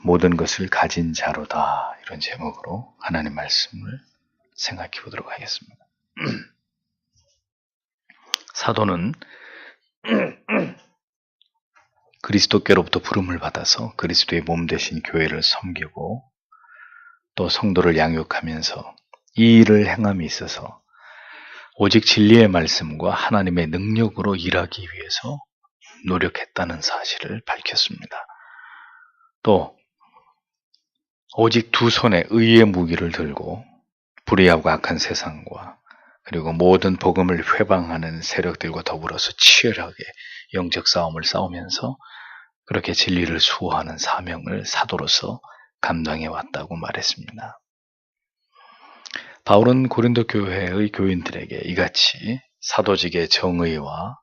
모든 것을 가진 자로다. 이런 제목으로 하나님 말씀을 생각해 보도록 하겠습니다. 사도는 그리스도께로부터 부름을 받아서 그리스도의 몸 되신 교회를 섬기고 또 성도를 양육하면서 이 일을 행함에 있어서 오직 진리의 말씀과 하나님의 능력으로 일하기 위해서 노력했다는 사실을 밝혔습니다. 또 오직 두 손에 의의 무기를 들고 불의하고 악한 세상과 그리고 모든 복음을 회방하는 세력들과 더불어서 치열하게 영적 싸움을 싸우면서 그렇게 진리를 수호하는 사명을 사도로서 감당해 왔다고 말했습니다. 바울은 고린도 교회의 교인들에게 이같이 사도직의 정의와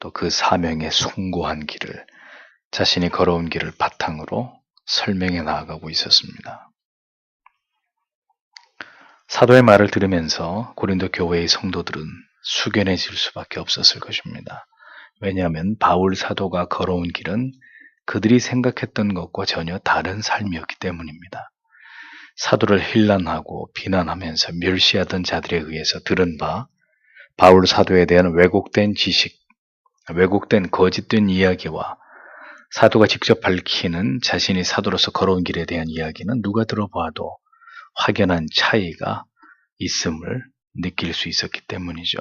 또 그 사명에 숭고한 길을 자신이 걸어온 길을 바탕으로 설명해 나아가고 있었습니다. 사도의 말을 들으면서 고린도 교회의 성도들은 숙연해질 수밖에 없었을 것입니다. 왜냐하면 바울 사도가 걸어온 길은 그들이 생각했던 것과 전혀 다른 삶이었기 때문입니다. 사도를 힐난하고 비난하면서 멸시하던 자들에 의해서 들은 바 바울 사도에 대한 왜곡된 지식, 왜곡된 거짓된 이야기와 사도가 직접 밝히는 자신이 사도로서 걸어온 길에 대한 이야기는 누가 들어봐도 확연한 차이가 있음을 느낄 수 있었기 때문이죠.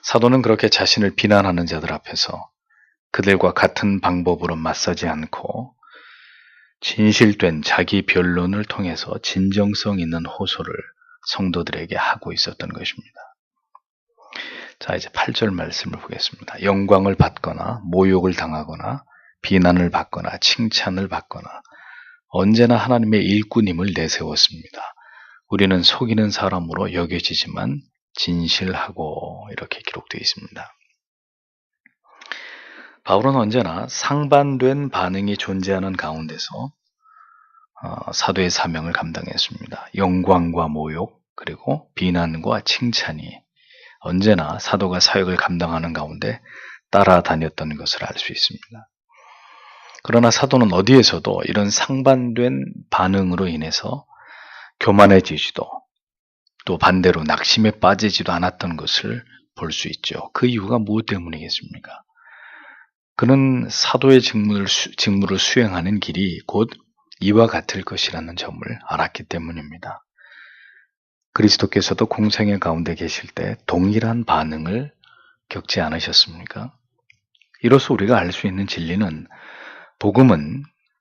사도는 그렇게 자신을 비난하는 자들 앞에서 그들과 같은 방법으로 맞서지 않고 진실된 자기 변론을 통해서 진정성 있는 호소를 성도들에게 하고 있었던 것입니다. 자, 이제 8절 말씀을 보겠습니다. 영광을 받거나 모욕을 당하거나 비난을 받거나 칭찬을 받거나 언제나 하나님의 일꾼임을 내세웠습니다. 우리는 속이는 사람으로 여겨지지만 진실하고 이렇게 기록되어 있습니다. 바울은 언제나 상반된 반응이 존재하는 가운데서 사도의 사명을 감당했습니다. 영광과 모욕 그리고 비난과 칭찬이 언제나 사도가 사역을 감당하는 가운데 따라다녔던 것을 알 수 있습니다. 그러나 사도는 어디에서도 이런 상반된 반응으로 인해서 교만해지지도 또 반대로 낙심에 빠지지도 않았던 것을 볼 수 있죠. 그 이유가 무엇 때문이겠습니까? 그는 사도의 직무를 수행하는 길이 곧 이와 같을 것이라는 점을 알았기 때문입니다. 그리스도께서도 공생의 가운데 계실 때 동일한 반응을 겪지 않으셨습니까? 이로써 우리가 알 수 있는 진리는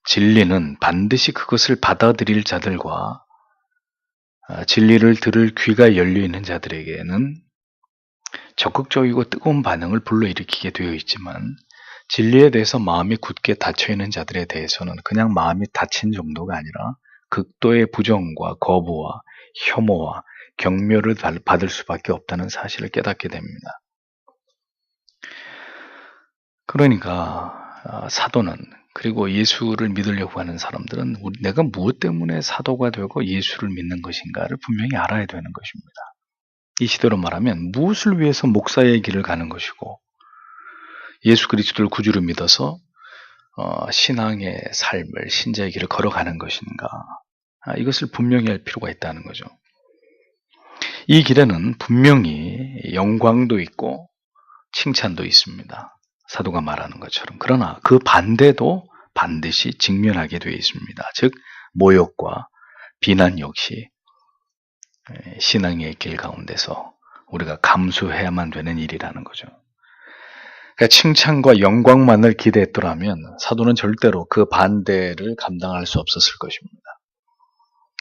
진리는 반드시 그것을 받아들일 자들과 진리를 들을 귀가 열려있는 자들에게는 적극적이고 뜨거운 반응을 불러일으키게 되어 있지만 진리에 대해서 마음이 굳게 닫혀있는 자들에 대해서는 그냥 마음이 닫힌 정도가 아니라 극도의 부정과 거부와 혐오와 경멸을 받을 수밖에 없다는 사실을 깨닫게 됩니다. 그러니까 사도는 그리고 예수를 믿으려고 하는 사람들은 내가 무엇 때문에 사도가 되고 예수를 믿는 것인가를 분명히 알아야 되는 것입니다. 이 시대로 말하면 무엇을 위해서 목사의 길을 가는 것이고 예수 그리스도를 구주로 믿어서 신앙의 삶을 신자의 길을 걸어가는 것인가 이것을 분명히 할 필요가 있다는 거죠. 이 길에는 분명히 영광도 있고 칭찬도 있습니다. 사도가 말하는 것처럼. 그러나 그 반대도 반드시 직면하게 되어 있습니다. 즉 모욕과 비난 역시 신앙의 길 가운데서 우리가 감수해야만 되는 일이라는 거죠. 그러니까 칭찬과 영광만을 기대했더라면 사도는 절대로 그 반대를 감당할 수 없었을 것입니다.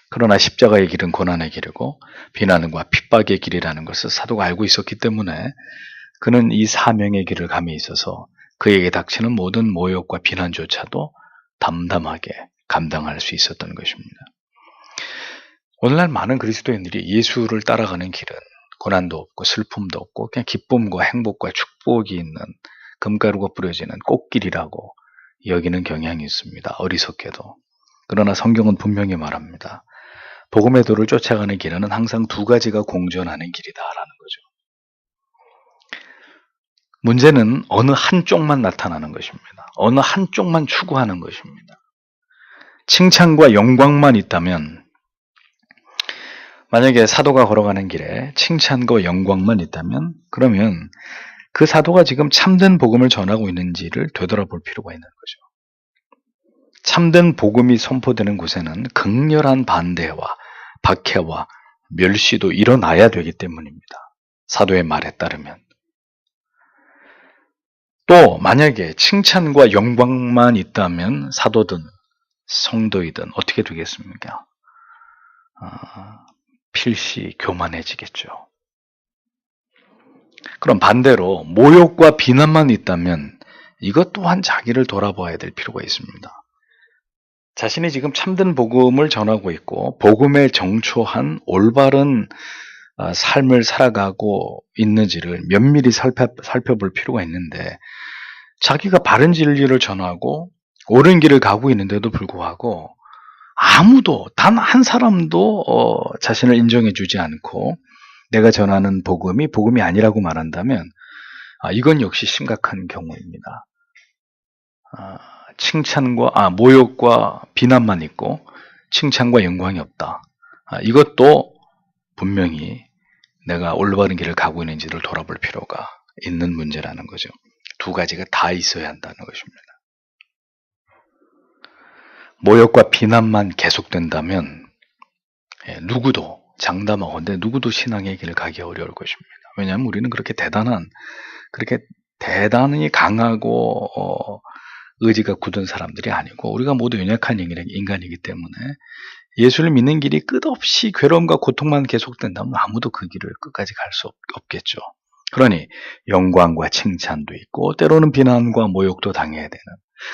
그러나 십자가의 길은 고난의 길이고 비난과 핍박의 길이라는 것을 사도가 알고 있었기 때문에 그는 이 사명의 길을 감에 있어서 그에게 닥치는 모든 모욕과 비난조차도 담담하게 감당할 수 있었던 것입니다. 오늘날 많은 그리스도인들이 예수를 따라가는 길은 고난도 없고 슬픔도 없고 그냥 기쁨과 행복과 축복이 있는 금가루가 뿌려지는 꽃길이라고 여기는 경향이 있습니다. 어리석게도. 그러나 성경은 분명히 말합니다. 복음의 도를 쫓아가는 길에는 항상 두 가지가 공존하는 길이다라는 거죠. 문제는 어느 한쪽만 나타나는 것입니다. 어느 한쪽만 추구하는 것입니다. 칭찬과 영광만 있다면, 만약에 사도가 걸어가는 길에 칭찬과 영광만 있다면, 그러면 그 사도가 지금 참된 복음을 전하고 있는지를 되돌아볼 필요가 있는 거죠. 참된 복음이 선포되는 곳에는 극렬한 반대와 박해와 멸시도 일어나야 되기 때문입니다. 사도의 말에 따르면. 또 만약에 칭찬과 영광만 있다면 사도든 성도이든 어떻게 되겠습니까? 필시 교만해지겠죠. 그럼 반대로 모욕과 비난만 있다면 이것 또한 자기를 돌아봐야 될 필요가 있습니다. 자신이 지금 참된 복음을 전하고 있고 복음에 정초한 올바른 삶을 살아가고 있는지를 면밀히 살펴볼 필요가 있는데, 자기가 바른 진리를 전하고 옳은 길을 가고 있는데도 불구하고 아무도, 단 한 사람도 자신을 인정해 주지 않고 내가 전하는 복음이 복음이 아니라고 말한다면 이건 역시 심각한 경우입니다. 모욕과 비난만 있고 칭찬과 영광이 없다. 이것도 분명히 내가 올바른 길을 가고 있는지를 돌아볼 필요가 있는 문제라는 거죠. 두 가지가 다 있어야 한다는 것입니다. 모욕과 비난만 계속된다면 누구도, 장담하건대 누구도 신앙의 길을 가기 어려울 것입니다. 왜냐하면 우리는 그렇게 대단히 강하고 의지가 굳은 사람들이 아니고 우리가 모두 연약한 인간이기 때문에 예수를 믿는 길이 끝없이 괴로움과 고통만 계속된다면 아무도 그 길을 끝까지 갈 수 없겠죠. 그러니 영광과 칭찬도 있고 때로는 비난과 모욕도 당해야 되는,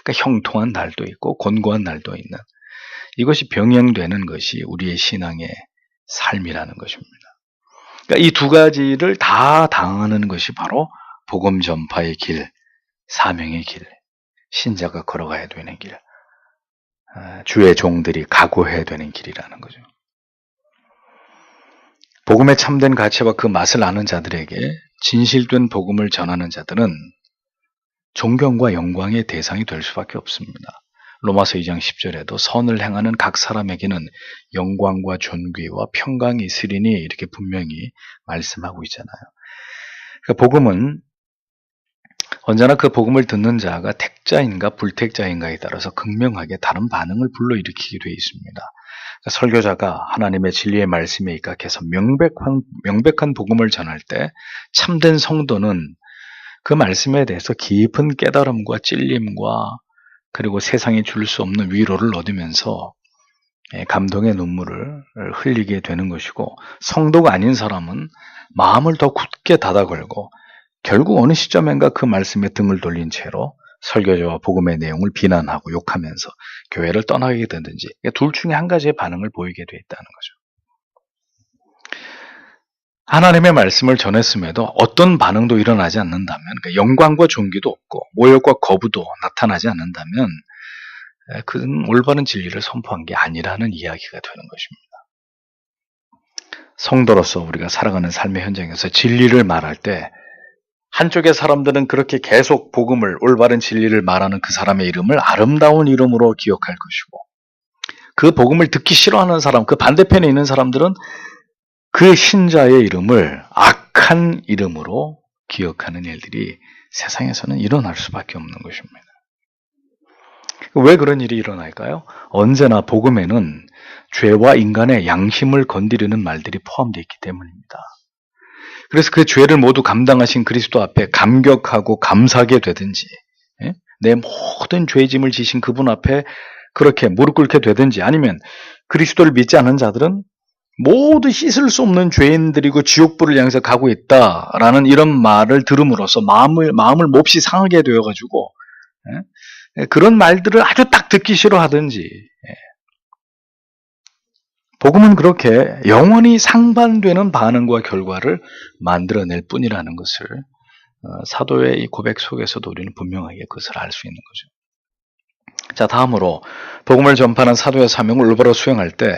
그러니까 형통한 날도 있고 곤고한 날도 있는, 이것이 병행되는 것이 우리의 신앙의 삶이라는 것입니다. 그러니까 이 두 가지를 다 당하는 것이 바로 복음 전파의 길, 사명의 길, 신자가 걸어가야 되는 길, 주의 종들이 각오해야 되는 길이라는 거죠. 복음의 참된 가치와 그 맛을 아는 자들에게 진실된 복음을 전하는 자들은 존경과 영광의 대상이 될 수밖에 없습니다. 로마서 2장 10절에도 선을 행하는 각 사람에게는 영광과 존귀와 평강이 있으리니 이렇게 분명히 말씀하고 있잖아요. 그러니까 복음은 언제나 그 복음을 듣는 자가 택자인가 불택자인가에 따라서 극명하게 다른 반응을 불러일으키게 되어 있습니다. 그러니까 설교자가 하나님의 진리의 말씀에 입각해서 명백한 복음을 전할 때 참된 성도는 그 말씀에 대해서 깊은 깨달음과 찔림과 그리고 세상이 줄 수 없는 위로를 얻으면서 감동의 눈물을 흘리게 되는 것이고, 성도가 아닌 사람은 마음을 더 굳게 닫아걸고 결국 어느 시점인가 그 말씀에 등을 돌린 채로 설교자와 복음의 내용을 비난하고 욕하면서 교회를 떠나게 되든지, 둘 중에 한 가지의 반응을 보이게 되어 있다는 거죠. 하나님의 말씀을 전했음에도 어떤 반응도 일어나지 않는다면, 그러니까 영광과 존귀도 없고 모욕과 거부도 나타나지 않는다면 그는 올바른 진리를 선포한 게 아니라는 이야기가 되는 것입니다. 성도로서 우리가 살아가는 삶의 현장에서 진리를 말할 때 한쪽의 사람들은 그렇게 계속 복음을, 올바른 진리를 말하는 그 사람의 이름을 아름다운 이름으로 기억할 것이고, 그 복음을 듣기 싫어하는 사람, 그 반대편에 있는 사람들은 그 신자의 이름을 악한 이름으로 기억하는 일들이 세상에서는 일어날 수밖에 없는 것입니다. 왜 그런 일이 일어날까요? 언제나 복음에는 죄와 인간의 양심을 건드리는 말들이 포함되어 있기 때문입니다. 그래서 그 죄를 모두 감당하신 그리스도 앞에 감격하고 감사하게 되든지, 내 모든 죄짐을 지신 그분 앞에 그렇게 무릎 꿇게 되든지, 아니면 그리스도를 믿지 않는 자들은 모두 씻을 수 없는 죄인들이고 지옥불을 향해서 가고 있다라는 이런 말을 들음으로써 마음을 몹시 상하게 되어가지고 그런 말들을 아주 딱 듣기 싫어하든지, 복음은 그렇게 영원히 상반되는 반응과 결과를 만들어낼 뿐이라는 것을 사도의 이 고백 속에서도 우리는 분명하게 그것을 알 수 있는 거죠. 자, 다음으로 복음을 전파하는 사도의 사명을 올바로 수행할 때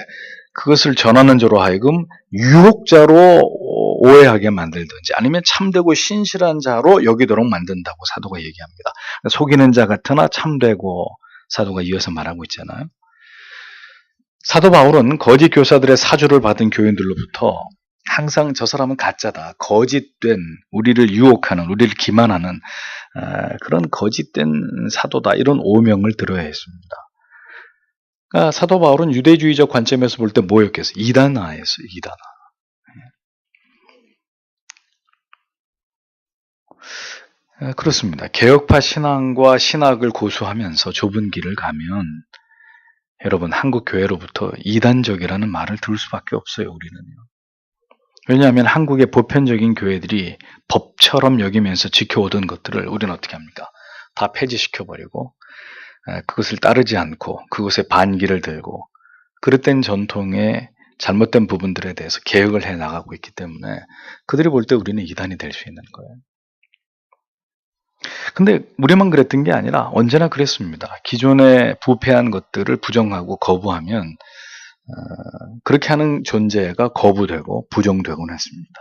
그것을 전하는 자로 하여금 유혹자로 오해하게 만들든지 아니면 참되고 신실한 자로 여기도록 만든다고 사도가 얘기합니다. 속이는 자 같으나 참되고, 사도가 이어서 말하고 있잖아요. 사도 바울은 거짓 교사들의 사주를 받은 교인들로부터 항상 저 사람은 가짜다, 거짓된, 우리를 유혹하는, 우리를 기만하는 그런 거짓된 사도다, 이런 오명을 들어야 했습니다. 그러니까 사도 바울은 유대주의적 관점에서 볼 때 뭐였겠어요? 이단아였어요. 이단아. 그렇습니다. 개혁파 신앙과 신학을 고수하면서 좁은 길을 가면 여러분, 한국 교회로부터 이단적이라는 말을 들을 수밖에 없어요. 우리는요. 왜냐하면 한국의 보편적인 교회들이 법처럼 여기면서 지켜오던 것들을 우리는 어떻게 합니까? 다 폐지시켜버리고 그것을 따르지 않고 그것에 반기를 들고 그릇된 전통의 잘못된 부분들에 대해서 개혁을 해나가고 있기 때문에 그들이 볼 때 우리는 이단이 될 수 있는 거예요. 근데 우리만 그랬던 게 아니라 언제나 그랬습니다. 기존에 부패한 것들을 부정하고 거부하면 그렇게 하는 존재가 거부되고 부정되곤 했습니다.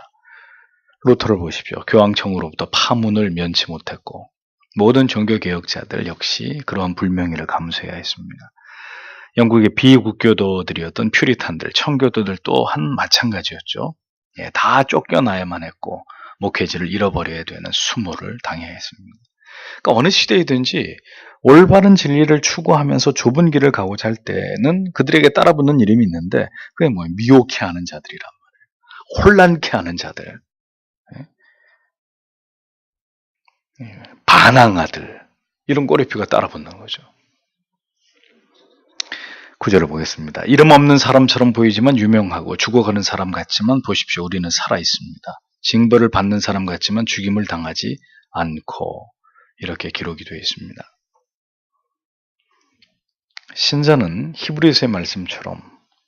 루터를 보십시오. 교황청으로부터 파문을 면치 못했고 모든 종교개혁자들 역시 그러한 불명예를 감수해야 했습니다. 영국의 비국교도들이었던 퓨리탄들, 청교도들 또한 마찬가지였죠. 다 쫓겨나야만 했고 목회지를 잃어버려야 되는 수모를 당해야 했습니다. 그러니까 어느 시대이든지 올바른 진리를 추구하면서 좁은 길을 가고자 할 때는 그들에게 따라붙는 이름이 있는데 그게 뭐예요? 미혹해 하는 자들이란 말이에요. 혼란케 하는 자들, 반항아들, 이런 꼬리표가 따라붙는 거죠. 구절을 보겠습니다. 이름 없는 사람처럼 보이지만 유명하고 죽어가는 사람 같지만 보십시오. 우리는 살아있습니다. 징벌을 받는 사람 같지만 죽임을 당하지 않고, 이렇게 기록이 되어 있습니다. 신자는 히브리서의 말씀처럼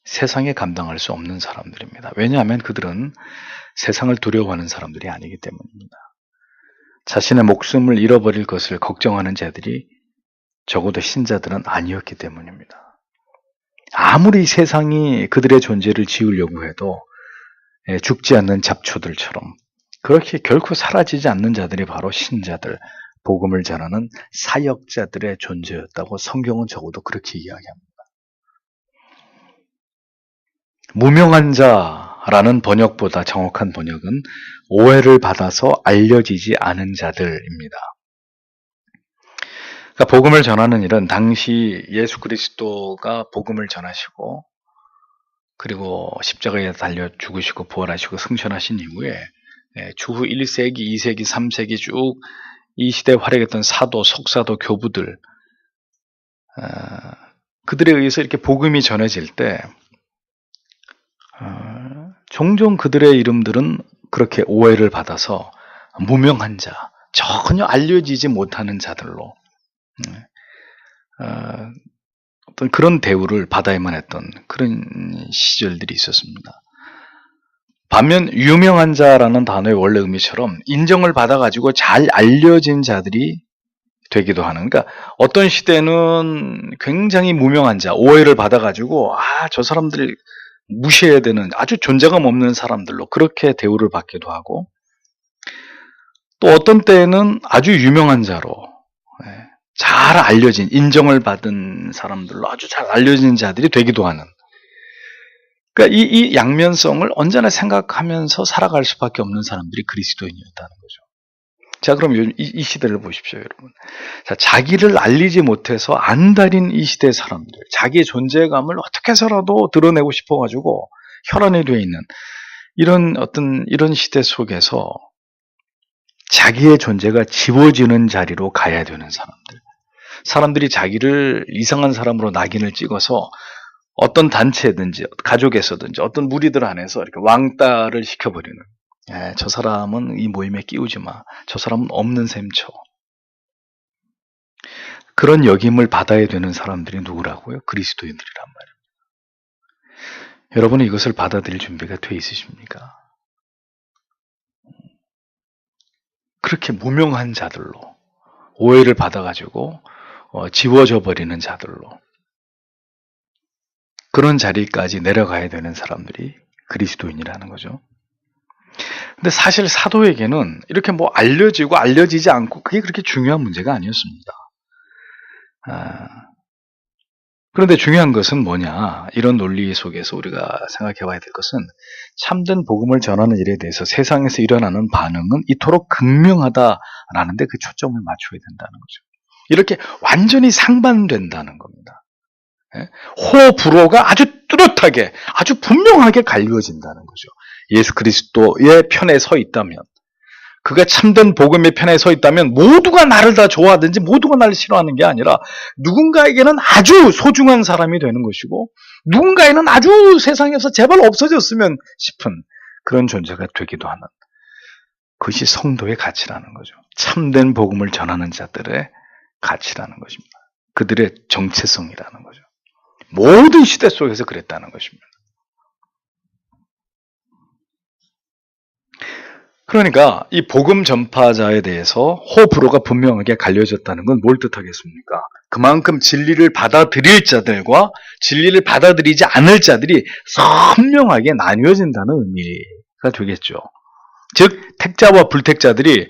세상에 감당할 수 없는 사람들입니다. 왜냐하면 그들은 세상을 두려워하는 사람들이 아니기 때문입니다. 자신의 목숨을 잃어버릴 것을 걱정하는 자들이 적어도 신자들은 아니었기 때문입니다. 아무리 세상이 그들의 존재를 지우려고 해도 죽지 않는 잡초들처럼 그렇게 결코 사라지지 않는 자들이 바로 신자들, 복음을 전하는 사역자들의 존재였다고 성경은 적어도 그렇게 이야기합니다. 무명한 자라는 번역보다 정확한 번역은 오해를 받아서 알려지지 않은 자들입니다. 그러니까 복음을 전하는 일은 당시 예수 그리스도가 복음을 전하시고 그리고 십자가에 달려 죽으시고 부활하시고 승천하신 이후에 주후 1세기, 2세기, 3세기 쭉 이 시대에 활약했던 사도, 속사도, 교부들, 그들에 의해서 이렇게 복음이 전해질 때 종종 그들의 이름들은 그렇게 오해를 받아서 무명한 자, 전혀 알려지지 못하는 자들로 어떤 그런 대우를 받아야만 했던 그런 시절들이 있었습니다. 반면 유명한 자라는 단어의 원래 의미처럼 인정을 받아가지고 잘 알려진 자들이 되기도 하는, 그러니까 어떤 시대는 굉장히 무명한 자, 오해를 받아가지고 저 사람들이 무시해야 되는 아주 존재감 없는 사람들로 그렇게 대우를 받기도 하고, 또 어떤 때에는 아주 유명한 자로 잘 알려진, 인정을 받은 사람들로 아주 잘 알려진 자들이 되기도 하는, 그러니까 이 양면성을 언제나 생각하면서 살아갈 수밖에 없는 사람들이 그리스도인이었다는 거죠. 자, 그럼 이 시대를 보십시오, 여러분. 자, 자기를 알리지 못해서 안달인 이 시대의 사람들, 자기의 존재감을 어떻게 해서라도 드러내고 싶어가지고 혈안이 되어 있는 이런 시대 속에서 자기의 존재가 지워지는 자리로 가야 되는 사람들이 자기를 이상한 사람으로 낙인을 찍어서 어떤 단체든지 가족에서든지 어떤 무리들 안에서 이렇게 왕따를 시켜버리는, 저 사람은 이 모임에 끼우지 마, 저 사람은 없는 셈 쳐, 그런 역임을 받아야 되는 사람들이 누구라고요? 그리스도인들이란 말입니다. 여러분은 이것을 받아들일 준비가 돼 있으십니까? 그렇게 무명한 자들로, 오해를 받아가지고 지워져 버리는 자들로, 그런 자리까지 내려가야 되는 사람들이 그리스도인이라는 거죠. 근데 사실 사도에게는 이렇게 알려지고 알려지지 않고 그게 그렇게 중요한 문제가 아니었습니다. 그런데 중요한 것은 뭐냐? 이런 논리 속에서 우리가 생각해 봐야 될 것은 참된 복음을 전하는 일에 대해서 세상에서 일어나는 반응은 이토록 극명하다라는 데 그 초점을 맞춰야 된다는 거죠. 이렇게 완전히 상반된다는 겁니다. 호불호가 아주 뚜렷하게, 아주 분명하게 갈려진다는 거죠. 예수 그리스도의 편에 서 있다면, 그가 참된 복음의 편에 서 있다면 모두가 나를 다 좋아하든지 모두가 나를 싫어하는 게 아니라 누군가에게는 아주 소중한 사람이 되는 것이고 누군가에는 아주 세상에서 제발 없어졌으면 싶은 그런 존재가 되기도 하는, 그것이 성도의 가치라는 거죠. 참된 복음을 전하는 자들의 가치라는 것입니다. 그들의 정체성이라는 거죠. 모든 시대 속에서 그랬다는 것입니다. 그러니까 이 복음 전파자에 대해서 호불호가 분명하게 갈려졌다는 건 뭘 뜻하겠습니까? 그만큼 진리를 받아들일 자들과 진리를 받아들이지 않을 자들이 선명하게 나뉘어진다는 의미가 되겠죠. 즉 택자와 불택자들이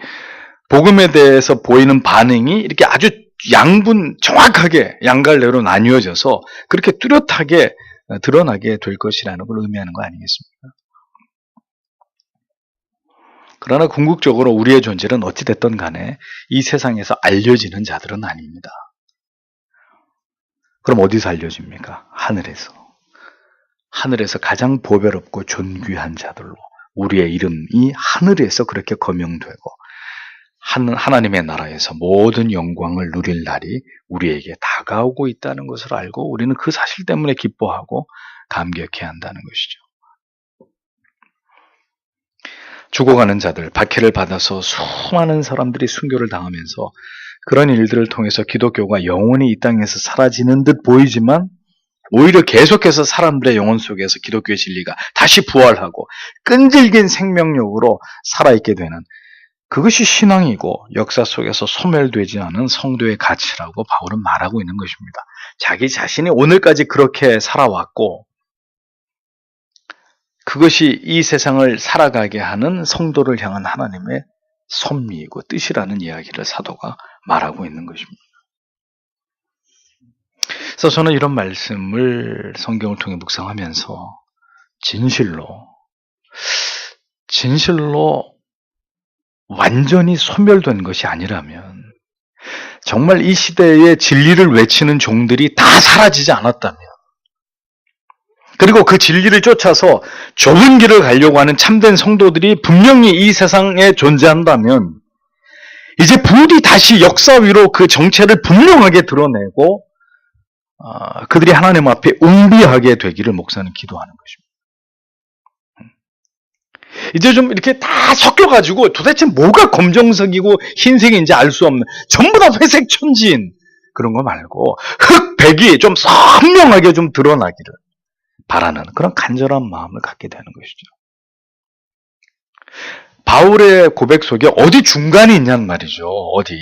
복음에 대해서 보이는 반응이 이렇게 아주 정확하게 양갈래로 나뉘어져서 그렇게 뚜렷하게 드러나게 될 것이라는 걸 의미하는 거 아니겠습니까? 그러나 궁극적으로 우리의 존재는 어찌됐든 간에 이 세상에서 알려지는 자들은 아닙니다. 그럼 어디서 알려집니까? 하늘에서. 하늘에서 가장 보배롭고 존귀한 자들로 우리의 이름이 하늘에서 그렇게 거명되고 하나님의 나라에서 모든 영광을 누릴 날이 우리에게 다가오고 있다는 것을 알고 우리는 그 사실 때문에 기뻐하고 감격해야 한다는 것이죠. 죽어가는 자들, 박해를 받아서 수많은 사람들이 순교를 당하면서 그런 일들을 통해서 기독교가 영원히 이 땅에서 사라지는 듯 보이지만 오히려 계속해서 사람들의 영혼 속에서 기독교의 진리가 다시 부활하고 끈질긴 생명력으로 살아있게 되는, 그것이 신앙이고 역사 속에서 소멸되지 않은 성도의 가치라고 바울은 말하고 있는 것입니다. 자기 자신이 오늘까지 그렇게 살아왔고 그것이 이 세상을 살아가게 하는 성도를 향한 하나님의 섭리이고 뜻이라는 이야기를 사도가 말하고 있는 것입니다. 그래서 저는 이런 말씀을 성경을 통해 묵상하면서 진실로 완전히 소멸된 것이 아니라면, 정말 이 시대에 진리를 외치는 종들이 다 사라지지 않았다면, 그리고 그 진리를 쫓아서 좁은 길을 가려고 하는 참된 성도들이 분명히 이 세상에 존재한다면 이제 부디 다시 역사 위로 그 정체를 분명하게 드러내고 그들이 하나님 앞에 응비하게 되기를 목사는 기도하는 것입니다. 이제 좀 이렇게 다 섞여가지고 도대체 뭐가 검정색이고 흰색인지 알 수 없는, 전부 다 회색 천지인 그런 거 말고 흑백이 좀 선명하게 좀 드러나기를 바라는 그런 간절한 마음을 갖게 되는 것이죠. 바울의 고백 속에 어디 중간이 있냔 말이죠. 어디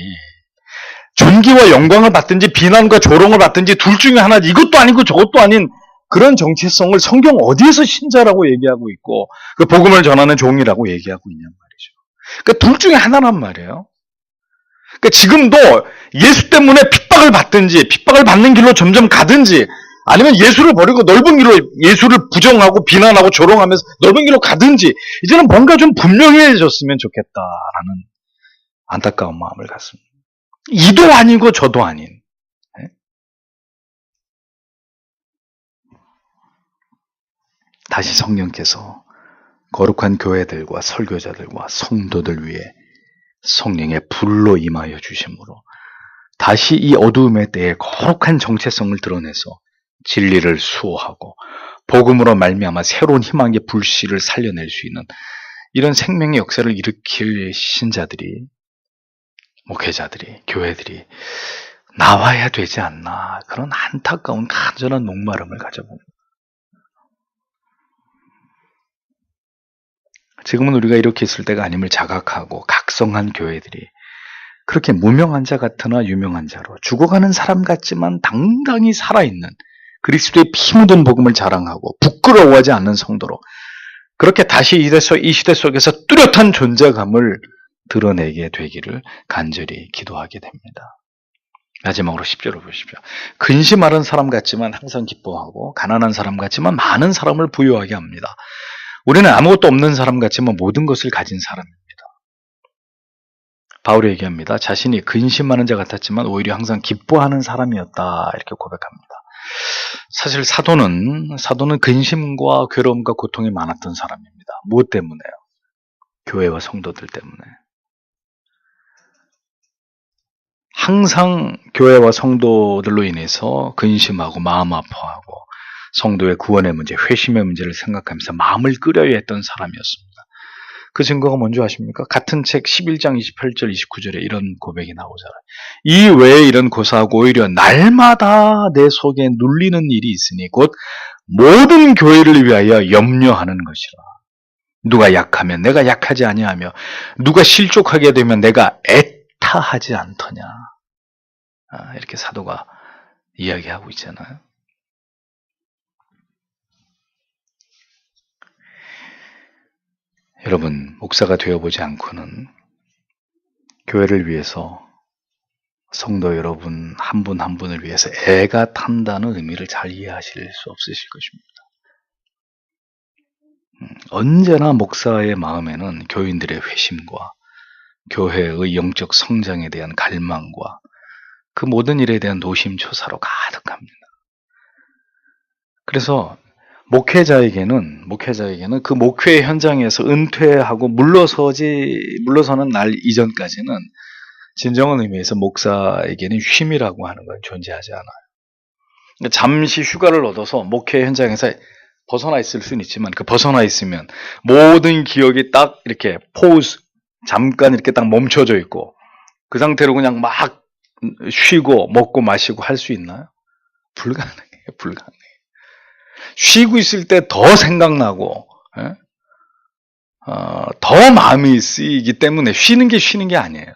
존귀와 영광을 받든지 비난과 조롱을 받든지 둘 중에 하나, 이것도 아니고 저것도 아닌 그런 정체성을 성경 어디에서 신자라고 얘기하고 있고 그 복음을 전하는 종이라고 얘기하고 있냔 말이죠. 그러니까 둘 중에 하나란 말이에요. 그러니까 지금도 예수 때문에 핍박을 받든지 핍박을 받는 길로 점점 가든지, 아니면 예수를 버리고 넓은 길로 예수를 부정하고 비난하고 조롱하면서 넓은 길로 가든지, 이제는 뭔가 좀 분명해졌으면 좋겠다라는 안타까운 마음을 갖습니다. 이도 아니고 저도 아닌. 다시 성령께서 거룩한 교회들과 설교자들과 성도들 위해 성령의 불로 임하여 주심으로 다시 이 어두움의 때에 거룩한 정체성을 드러내서 진리를 수호하고 복음으로 말미암아 새로운 희망의 불씨를 살려낼 수 있는 이런 생명의 역사를 일으킬 신자들이, 목회자들이, 교회들이 나와야 되지 않나, 그런 안타까운 간절한 목마름을 가져봅니다. 지금은 우리가 이렇게 있을 때가 아님을 자각하고 각성한 교회들이 그렇게 무명한 자 같으나 유명한 자로 죽어가는 사람 같지만 당당히 살아있는 그리스도의 피 묻은 복음을 자랑하고 부끄러워하지 않는 성도로 그렇게 다시 이 시대 속에서 뚜렷한 존재감을 드러내게 되기를 간절히 기도하게 됩니다. 마지막으로 10절을 보십시오. 근심하는 사람 같지만 항상 기뻐하고 가난한 사람 같지만 많은 사람을 부유하게 합니다. 우리는 아무것도 없는 사람 같지만 모든 것을 가진 사람입니다. 바울이 얘기합니다. 자신이 근심하는 자 같았지만 오히려 항상 기뻐하는 사람이었다 이렇게 고백합니다. 사실 사도는 근심과 괴로움과 고통이 많았던 사람입니다. 무엇 때문에요? 교회와 성도들 때문에. 항상 교회와 성도들로 인해서 근심하고 마음 아파하고 성도의 구원의 문제, 회심의 문제를 생각하면서 마음을 끓여야 했던 사람이었습니다. 그 증거가 뭔지 아십니까? 같은 책 11장 28절 29절에 이런 고백이 나오잖아요. 이 외에 이런 고사하고 오히려 날마다 내 속에 눌리는 일이 있으니 곧 모든 교회를 위하여 염려하는 것이라. 누가 약하면 내가 약하지 아니하며 누가 실족하게 되면 내가 애타하지 않더냐. 이렇게 사도가 이야기하고 있잖아요. 여러분, 목사가 되어보지 않고는 교회를 위해서 성도 여러분 한 분 한 분을 위해서 애가 탄다는 의미를 잘 이해하실 수 없으실 것입니다. 언제나 목사의 마음에는 교인들의 회심과 교회의 영적 성장에 대한 갈망과 그 모든 일에 대한 노심초사로 가득합니다. 그래서 목회자에게는 그 목회 현장에서 은퇴하고 물러서는 날 이전까지는 진정한 의미에서 목사에게는 쉼이라고 하는 건 존재하지 않아요. 잠시 휴가를 얻어서 목회 현장에서 벗어나 있을 수는 있지만 그 벗어나 있으면 모든 기억이 딱 이렇게 잠깐 이렇게 딱 멈춰져 있고 그 상태로 그냥 막 쉬고 먹고 마시고 할 수 있나요? 불가능해요. 쉬고 있을 때 더 생각나고 더 마음이 쓰이기 때문에 쉬는 게 아니에요.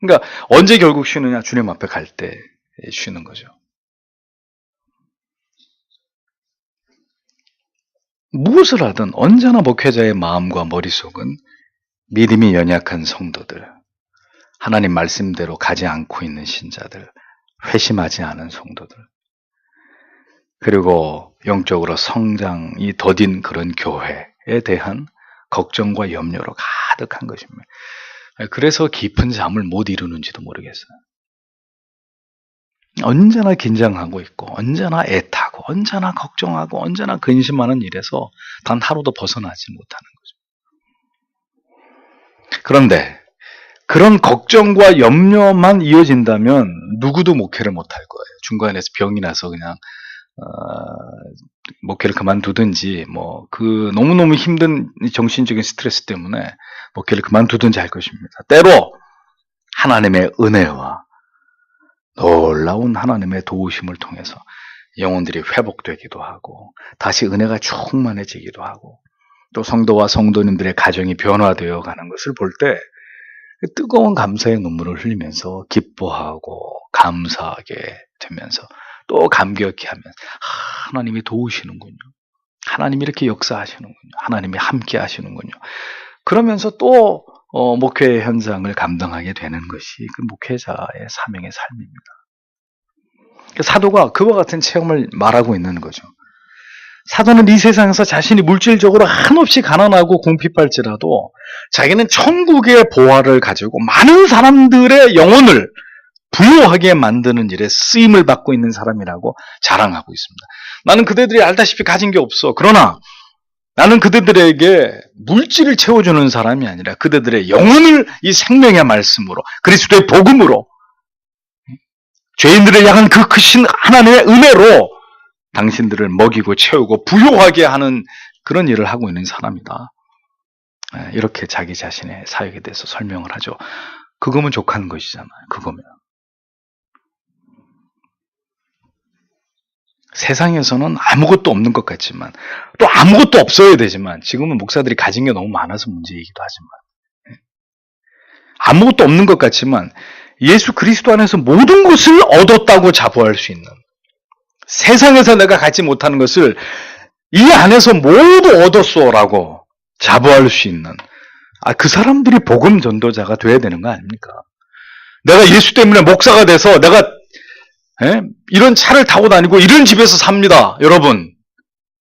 그러니까 언제 결국 쉬느냐? 주님 앞에 갈 때 쉬는 거죠. 무엇을 하든 언제나 목회자의 마음과 머릿속은 믿음이 연약한 성도들, 하나님 말씀대로 가지 않고 있는 신자들, 회심하지 않은 성도들, 그리고 영적으로 성장이 더딘 그런 교회에 대한 걱정과 염려로 가득한 것입니다. 그래서 깊은 잠을 못 이루는지도 모르겠어요. 언제나 긴장하고 있고 언제나 애타고 언제나 걱정하고 언제나 근심하는 일에서 단 하루도 벗어나지 못하는 거죠. 그런데 그런 걱정과 염려만 이어진다면 누구도 목회를 못할 거예요. 중간에서 병이 나서 그냥 목회를 그만두든지 너무너무 힘든 정신적인 스트레스 때문에 목회를 그만두든지 할 것입니다. 때로 하나님의 은혜와 놀라운 하나님의 도우심을 통해서 영혼들이 회복되기도 하고 다시 은혜가 충만해지기도 하고 또 성도와 성도님들의 가정이 변화되어 가는 것을 볼 때 뜨거운 감사의 눈물을 흘리면서 기뻐하고 감사하게 되면서 또 감격해 하면서 하나님이 도우시는군요. 하나님이 이렇게 역사하시는군요. 하나님이 함께 하시는군요. 그러면서 또 목회 현장을 감당하게 되는 것이 그 목회자의 사명의 삶입니다. 사도가 그와 같은 체험을 말하고 있는 거죠. 사도는 이 세상에서 자신이 물질적으로 한없이 가난하고 궁핍할지라도 자기는 천국의 보화를 가지고 많은 사람들의 영혼을 부유하게 만드는 일에 쓰임을 받고 있는 사람이라고 자랑하고 있습니다. 나는 그대들이 알다시피 가진 게 없어. 그러나 나는 그대들에게 물질을 채워주는 사람이 아니라 그대들의 영혼을 이 생명의 말씀으로 그리스도의 복음으로 죄인들을 향한 그 크신 하나님의 은혜로 당신들을 먹이고 채우고 부유하게 하는 그런 일을 하고 있는 사람이다. 이렇게 자기 자신의 사역에 대해서 설명을 하죠. 그거면 족한 것이잖아요. 그거면. 세상에서는 아무것도 없는 것 같지만 또 아무것도 없어야 되지만 지금은 목사들이 가진 게 너무 많아서 문제이기도 하지만 아무것도 없는 것 같지만 예수 그리스도 안에서 모든 것을 얻었다고 자부할 수 있는 세상에서 내가 갖지 못하는 것을 이 안에서 모두 얻었소라고 자부할 수 있는 그 사람들이 복음 전도자가 돼야 되는 거 아닙니까? 내가 예수 때문에 목사가 돼서 내가 이런 차를 타고 다니고 이런 집에서 삽니다. 여러분.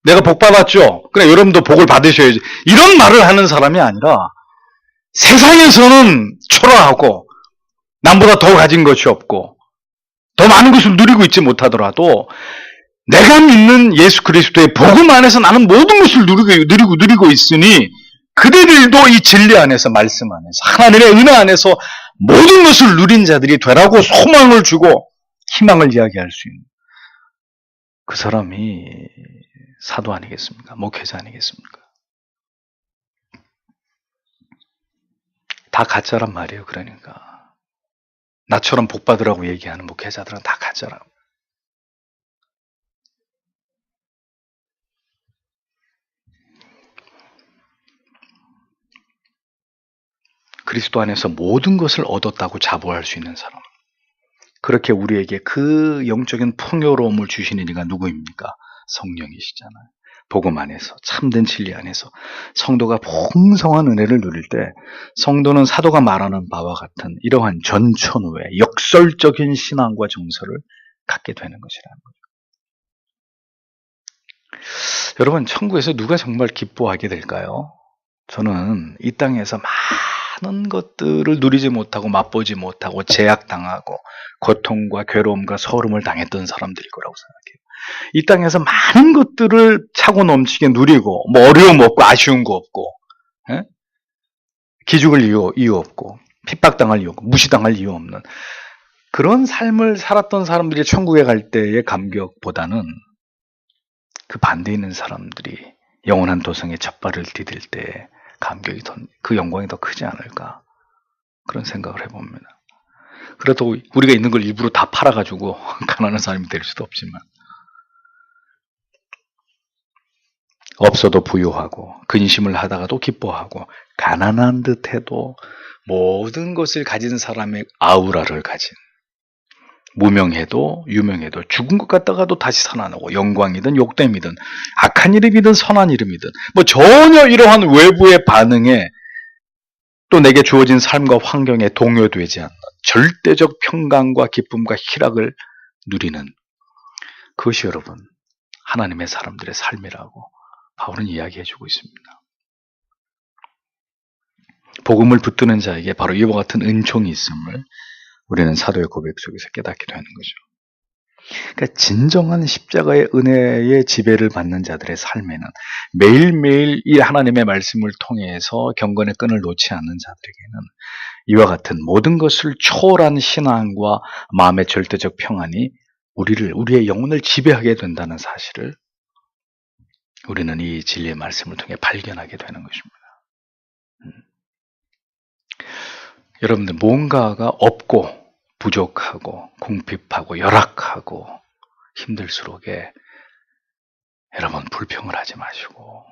내가 복 받았죠? 그래, 여러분도 복을 받으셔야지. 이런 말을 하는 사람이 아니라 세상에서는 초라하고 남보다 더 가진 것이 없고 더 많은 것을 누리고 있지 못하더라도 내가 믿는 예수 그리스도의 복음 안에서 나는 모든 것을 누리고 있으니 그들도 이 진리 안에서, 말씀 안에서, 하나님의 은혜 안에서 모든 것을 누린 자들이 되라고 소망을 주고 희망을 이야기할 수 있는 그 사람이 사도 아니겠습니까? 목회자 아니겠습니까? 다 가짜란 말이에요. 그러니까 나처럼 복 받으라고 얘기하는 목회자들은 다 가짜라고. 그리스도 안에서 모든 것을 얻었다고 자부할 수 있는 사람. 그렇게 우리에게 그 영적인 풍요로움을 주시는 이가 누구입니까? 성령이시잖아요. 복음 안에서, 참된 진리 안에서 성도가 풍성한 은혜를 누릴 때 성도는 사도가 말하는 바와 같은 이러한 전천후의 역설적인 신앙과 정서를 갖게 되는 것이라는 거죠. 여러분, 천국에서 누가 정말 기뻐하게 될까요? 저는 이 땅에서 많은 것들을 누리지 못하고 맛보지 못하고 제약당하고 고통과 괴로움과 서름을 당했던 사람들일 거라고 생각해요. 이 땅에서 많은 것들을 차고 넘치게 누리고 뭐 어려움 없고 아쉬운 거 없고 기죽을 이유 없고 핍박당할 이유 없고 무시당할 이유 없는 그런 삶을 살았던 사람들이 천국에 갈 때의 감격보다는 그 반대에 있는 사람들이 영원한 도성에 첫발을 디딜 때 감격이 그 영광이 더 크지 않을까 그런 생각을 해봅니다. 그래도 우리가 있는 걸 일부러 다 팔아가지고 가난한 사람이 될 수도 없지만 없어도 부유하고 근심을 하다가도 기뻐하고 가난한 듯해도 모든 것을 가진 사람의 아우라를 가진 무명해도 유명해도 죽은 것 같다가도 다시 살아나고 영광이든 욕됨이든 악한 이름이든 선한 이름이든 뭐 전혀 이러한 외부의 반응에 또 내게 주어진 삶과 환경에 동요되지 않는 절대적 평강과 기쁨과 희락을 누리는 그것이 여러분 하나님의 사람들의 삶이라고 바울은 이야기해주고 있습니다. 복음을 붙드는 자에게 바로 이와 같은 은총이 있음을 우리는 사도의 고백 속에서 깨닫게 되는 거죠. 그러니까 진정한 십자가의 은혜의 지배를 받는 자들의 삶에는 매일매일 이 하나님의 말씀을 통해서 경건의 끈을 놓지 않는 자들에게는 이와 같은 모든 것을 초월한 신앙과 마음의 절대적 평안이 우리의 영혼을 지배하게 된다는 사실을 우리는 이 진리의 말씀을 통해 발견하게 되는 것입니다. 여러분들 뭔가가 없고 부족하고 궁핍하고 열악하고 힘들수록에 여러분 불평을 하지 마시고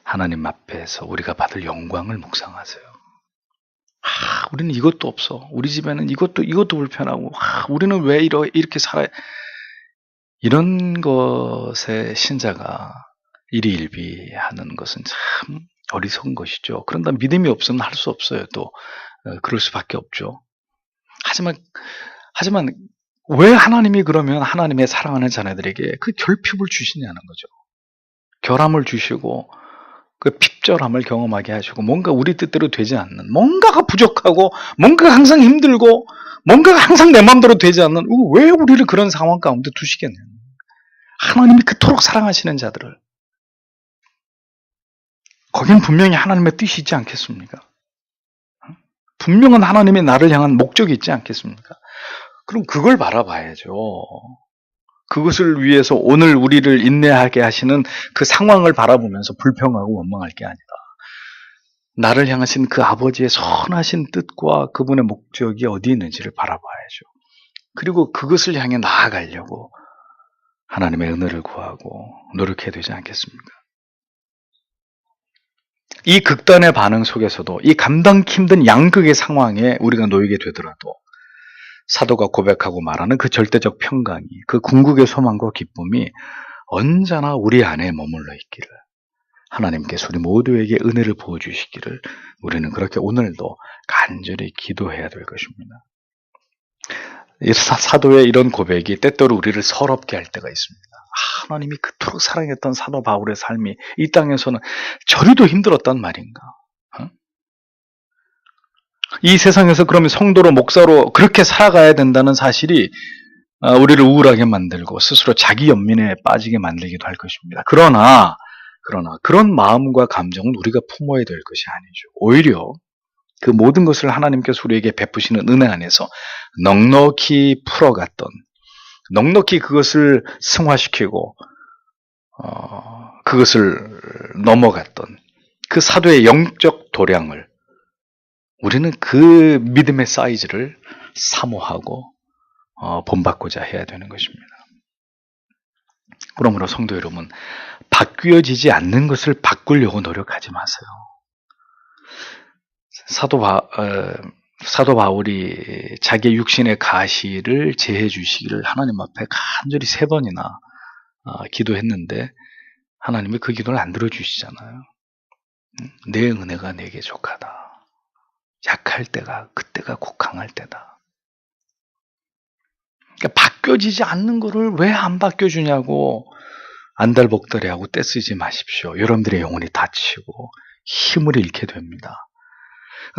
하나님 앞에서 우리가 받을 영광을 묵상하세요. 우리는 이것도 없어. 우리 집에는 이것도 불편하고 우리는 왜 이렇게 살아야 이런 것에 신자가 일희일비하는 것은 참 어리석은 것이죠. 그런다 믿음이 없으면 할 수 없어요. 또 그럴 수밖에 없죠. 하지만 왜 하나님이 그러면 하나님의 사랑하는 자녀들에게 그 결핍을 주시냐는 거죠. 결함을 주시고 그 핍절함을 경험하게 하시고 뭔가 우리 뜻대로 되지 않는 뭔가가 부족하고 뭔가가 항상 힘들고 뭔가가 항상 내 마음대로 되지 않는 왜 우리를 그런 상황 가운데 두시겠냐는 하나님이 그토록 사랑하시는 자들을 거긴 분명히 하나님의 뜻이 있지 않겠습니까? 분명한 하나님의 나를 향한 목적이 있지 않겠습니까? 그럼 그걸 바라봐야죠. 그것을 위해서 오늘 우리를 인내하게 하시는 그 상황을 바라보면서 불평하고 원망할 게 아니라 나를 향하신 그 아버지의 선하신 뜻과 그분의 목적이 어디 있는지를 바라봐야죠. 그리고 그것을 향해 나아가려고 하나님의 은혜를 구하고 노력해야 되지 않겠습니까? 이 극단의 반응 속에서도 이 감당기 힘든 양극의 상황에 우리가 놓이게 되더라도 사도가 고백하고 말하는 그 절대적 평강이 그 궁극의 소망과 기쁨이 언제나 우리 안에 머물러 있기를 하나님께서 우리 모두에게 은혜를 부어주시기를 우리는 그렇게 오늘도 간절히 기도해야 될 것입니다. 이 사도의 이런 고백이 때때로 우리를 서럽게 할 때가 있습니다. 하나님이 그토록 사랑했던 사도 바울의 삶이 이 땅에서는 저리도 힘들었단 말인가? 이 세상에서 그러면 성도로 목사로 그렇게 살아가야 된다는 사실이 우리를 우울하게 만들고 스스로 자기 연민에 빠지게 만들기도 할 것입니다. 그러나 그런 마음과 감정은 우리가 품어야 될 것이 아니죠. 오히려 그 모든 것을 하나님께서 우리에게 베푸시는 은혜 안에서 넉넉히 풀어갔던, 넉넉히 그것을 승화시키고 그것을 넘어갔던 그 사도의 영적 도량을 우리는 그 믿음의 사이즈를 사모하고 본받고자 해야 되는 것입니다. 그러므로 성도 여러분, 바뀌어지지 않는 것을 바꾸려고 노력하지 마세요. 사도 바울이 자기의 육신의 가시를 제해 주시기를 하나님 앞에 간절히 3번이나 기도했는데 하나님이 그 기도를 안 들어주시잖아요. 내 은혜가 내게 족하다. 약할 때가 그때가 곧 강할 때다. 그러니까 바뀌어지지 않는 거를 왜 안 바뀌어주냐고 안달복달해하고 떼쓰지 마십시오. 여러분들의 영혼이 다치고 힘을 잃게 됩니다.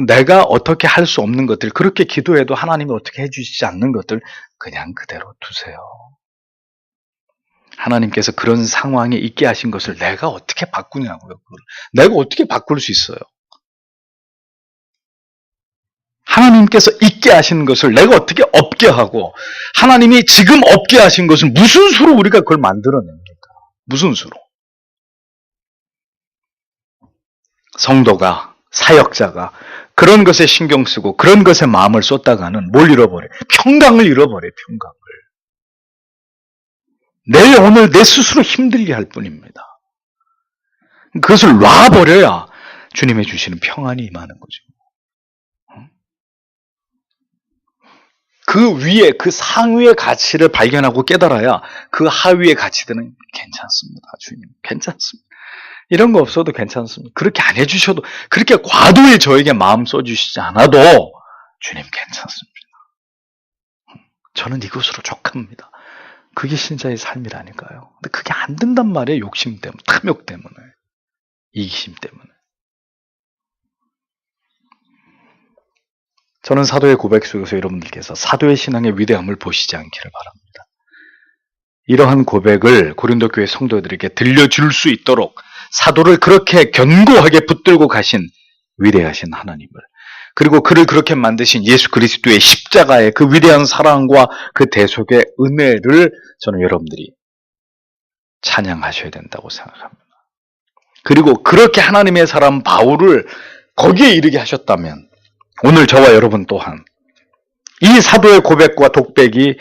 내가 어떻게 할 수 없는 것들, 그렇게 기도해도 하나님이 어떻게 해주시지 않는 것들 그냥 그대로 두세요. 하나님께서 그런 상황에 있게 하신 것을 내가 어떻게 바꾸냐고요. 내가 어떻게 바꿀 수 있어요? 하나님께서 있게 하신 것을 내가 어떻게 없게 하고, 하나님이 지금 없게 하신 것을 무슨 수로 우리가 그걸 만들어냅니까? 무슨 수로? 성도가, 사역자가 그런 것에 신경 쓰고 그런 것에 마음을 쏟다가는 뭘 잃어버려요? 평강을 잃어버려요. 평강을. 내일 오늘 내 스스로 힘들게 할 뿐입니다. 그것을 놔버려야 주님의 주시는 평안이 임하는 거죠. 그 위에, 그 상위의 가치를 발견하고 깨달아야 그 하위의 가치들은 괜찮습니다. 주님, 괜찮습니다. 이런 거 없어도 괜찮습니다. 그렇게 안 해주셔도, 그렇게 과도히 저에게 마음 써주시지 않아도 주님 괜찮습니다. 저는 이것으로 족합니다. 그게 신자의 삶이라니까요. 근데 그게 안 된단 말이에요. 욕심 때문에, 탐욕 때문에, 이기심 때문에. 저는 사도의 고백 속에서 여러분들께서 사도의 신앙의 위대함을 보시지 않기를 바랍니다. 이러한 고백을 고린도 교회 성도들에게 들려줄 수 있도록 사도를 그렇게 견고하게 붙들고 가신 위대하신 하나님을, 그리고 그를 그렇게 만드신 예수 그리스도의 십자가의 그 위대한 사랑과 그 대속의 은혜를 저는 여러분들이 찬양하셔야 된다고 생각합니다. 그리고 그렇게 하나님의 사람 바울을 거기에 이르게 하셨다면 오늘 저와 여러분 또한 이 사도의 고백과 독백이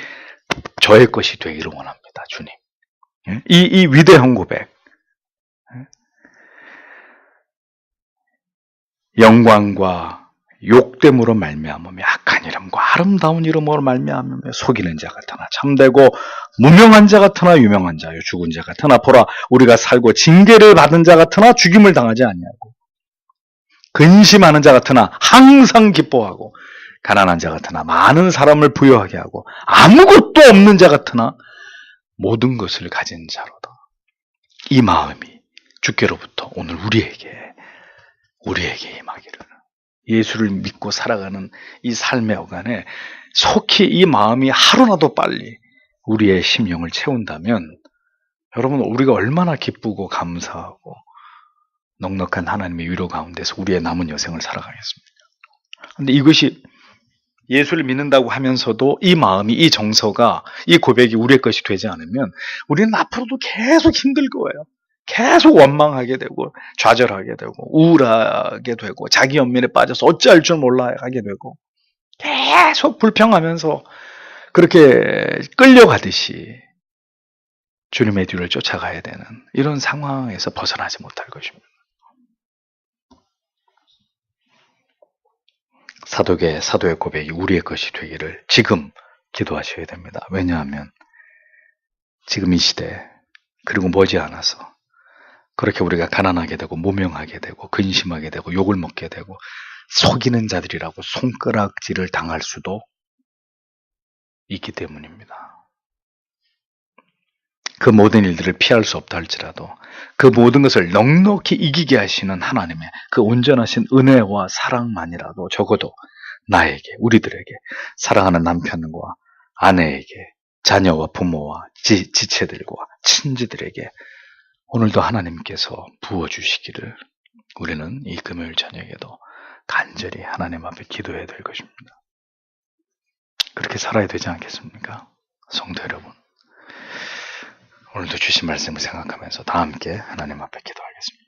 저의 것이 되기를 원합니다. 주님. 이 위대한 고백. 영광과 욕됨으로 말미암으며 악한 이름과 아름다운 이름으로 말미암으며 속이는 자 같으나 참되고 무명한 자 같으나 유명한 자요 죽은 자 같으나 보라 우리가 살고 징계를 받은 자 같으나 죽임을 당하지 아니하고 근심하는 자 같으나 항상 기뻐하고 가난한 자 같으나 많은 사람을 부유하게 하고 아무것도 없는 자 같으나 모든 것을 가진 자로다. 이 마음이 주께로부터 오늘 우리에게 임하기를, 예수를 믿고 살아가는 이 삶의 어간에 속히 이 마음이 하루라도 빨리 우리의 심령을 채운다면 여러분 우리가 얼마나 기쁘고 감사하고 넉넉한 하나님의 위로 가운데서 우리의 남은 여생을 살아가겠습니까? 그런데 이것이 예수를 믿는다고 하면서도 이 마음이, 이 정서가, 이 고백이 우리의 것이 되지 않으면 우리는 앞으로도 계속 힘들 거예요. 계속 원망하게 되고 좌절하게 되고 우울하게 되고 자기 연민에 빠져서 어찌할 줄 몰라 하게 되고 계속 불평하면서 그렇게 끌려가듯이 주님의 뒤를 쫓아가야 되는 이런 상황에서 벗어나지 못할 것입니다. 사도의 고백이 우리의 것이 되기를 지금 기도하셔야 됩니다. 왜냐하면 지금 이 시대 그리고 머지않아서 그렇게 우리가 가난하게 되고 무명하게 되고 근심하게 되고 욕을 먹게 되고 속이는 자들이라고 손가락질을 당할 수도 있기 때문입니다. 그 모든 일들을 피할 수 없다 할지라도 그 모든 것을 넉넉히 이기게 하시는 하나님의 그 온전하신 은혜와 사랑만이라도 적어도 나에게, 우리들에게, 사랑하는 남편과 아내에게, 자녀와 부모와 지체들과 친지들에게 오늘도 하나님께서 부어주시기를 우리는 이 금요일 저녁에도 간절히 하나님 앞에 기도해야 될 것입니다. 그렇게 살아야 되지 않겠습니까? 성도 여러분, 오늘도 주신 말씀을 생각하면서 다 함께 하나님 앞에 기도하겠습니다.